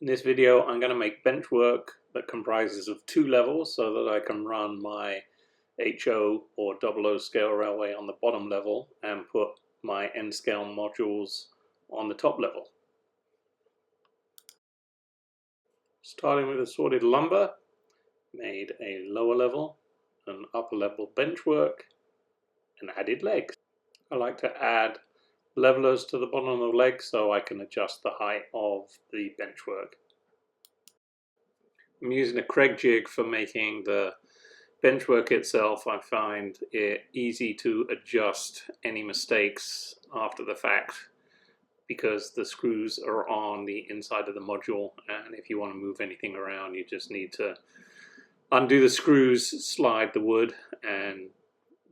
In this video, I'm going to make benchwork that comprises of 2 levels so that I can run my HO or 00 scale railway on the bottom level and put my N scale modules on the top level. Starting with assorted lumber, made a lower level, an upper level benchwork, and added legs. I like to add levelers to the bottom of the legs so I can adjust the height of the benchwork. I'm using a Craig jig for making the benchwork itself. I find it easy to adjust any mistakes after the fact because the screws are on the inside of the module, and if you want to move anything around you just need to undo the screws, slide the wood and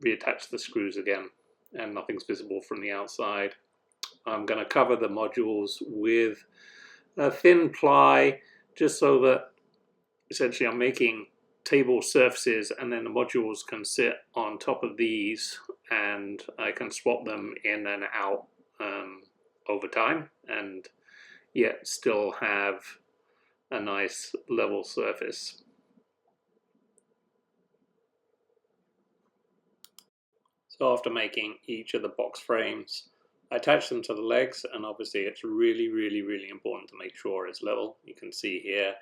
reattach the screws again, and nothing's visible from the outside. I'm going to cover the modules with a thin ply just so that essentially I'm making table surfaces, and then the modules can sit on top of these and I can swap them in and out over time and yet still have a nice level surface. So after making each of the box frames, I attach them to the legs, and obviously it's really important to make sure it's level. You can see here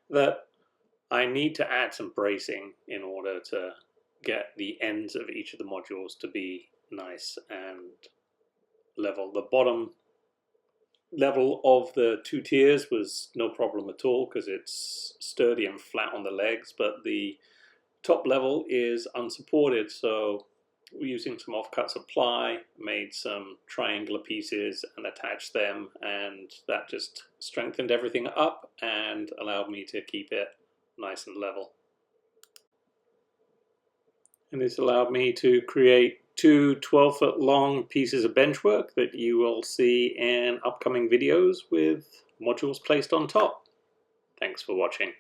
that I need to add some bracing in order to get the ends of each of the modules to be nice and level. The bottom level of the 2 tiers was no problem at all because it's sturdy and flat on the legs, but the top level is unsupported, so we're using some offcut supply, made some triangular pieces and attached them, and that just strengthened everything up and allowed me to keep it nice and level. And this allowed me to create 2 12-foot long pieces of benchwork that you will see in upcoming videos with modules placed on top. Thanks for watching.